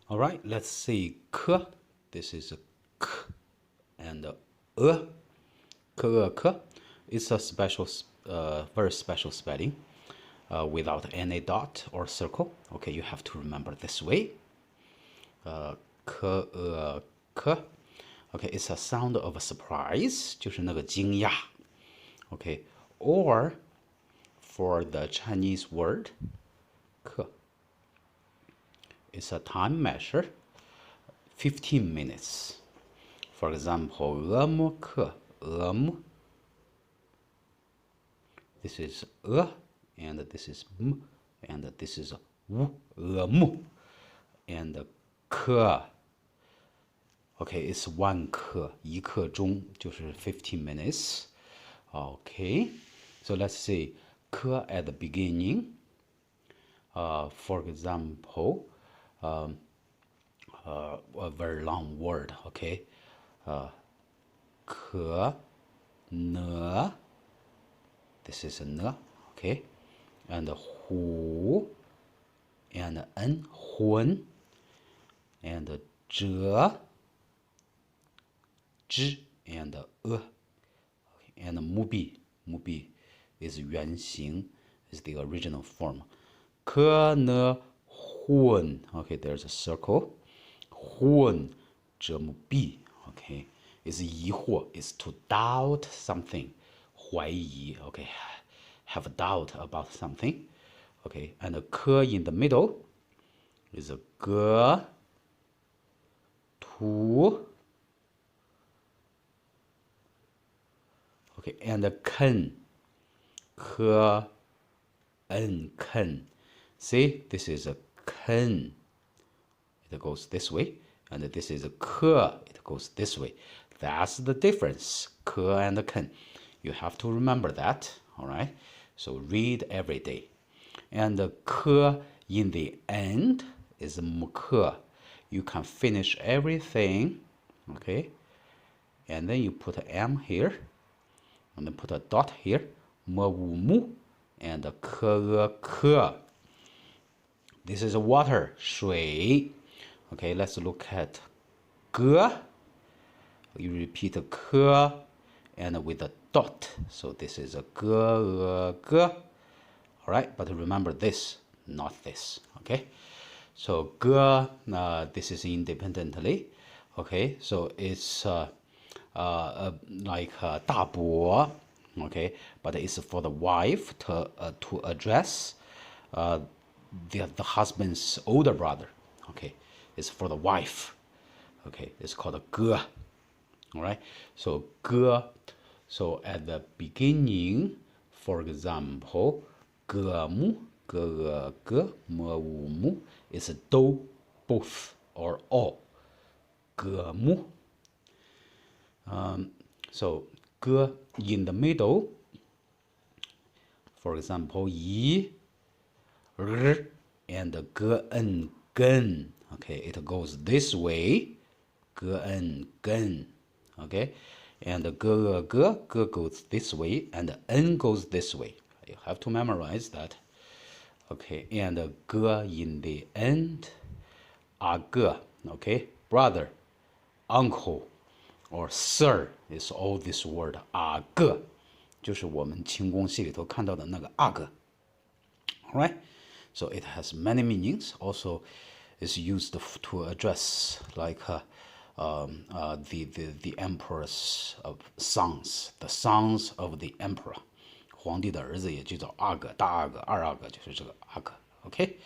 All right, let's see. K. This is a k and a. K. It's a special, very special spelling, without any dot or circle. Okay, you have to remember this way. K. K. Okay, it's a sound of a surprise, 就是那个惊讶. Okay, or for the Chinese word, 课, it's a time measure, 15 minutes. For example, 俄木课, 俄木. This is 俄, and this is 木, and this is 乌, 俄木. And 课, okay, it's 1课, 一刻钟, 就是15 minutes. Okay, so let's see. 课 at the beginning. For example, a very long word, okay? 可 呢 this is a 呢 okay? And 胡 and 恩 hun and 折 zhi and okay? And 木币 is 原形, is the original form. 可呢 hun, okay, there's a circle. hun 折木币, okay, is 疑惑, is to doubt something. 怀疑, okay, have a doubt about something. Okay, and the 可 in the middle is a 格 图. Okay, and the 肯 可 en 肯. See, this is a 肯. It goes this way, and this is a 可. It goes this way. That's the difference, 可 and 肯. You have to remember that, all right? So read every day. And the 可 in the end is 木可. You can finish everything, okay? And then you put an M here, and then put a dot here, 么无木, and 可可. This is water, 水. Okay, let's look at 歌. You repeat 可 and with a dot. So this is a 歌. All right, but remember this, not this. Okay, so 歌, this is independently. Okay, so it's like 大伯. Okay, but it's for the wife to address the husband's older brother. Okay, it's for the wife. Okay, it's called a 哥. All right, so 哥. So at the beginning, for example, 哥木, 哥哥, 么无木, is 都, both or all. 哥木. So 哥 in the middle. For example, 一 r and 哥 en 根. Okay, it goes this way. 哥 en 根. Okay, and 哥 goes this way, and en goes this way. You have to memorize that. Okay, and 哥 in the end. 阿哥, okay, brother, uncle, or sir is all this word. 阿哥就是我们清宫戏里头看到的那个阿哥. All right, so it has many meanings. Also, is used to address like the emperor's sons, the sons of the emperor. 皇帝的儿子也就叫阿哥, 大阿哥, 二阿哥就是这个阿哥. Okay.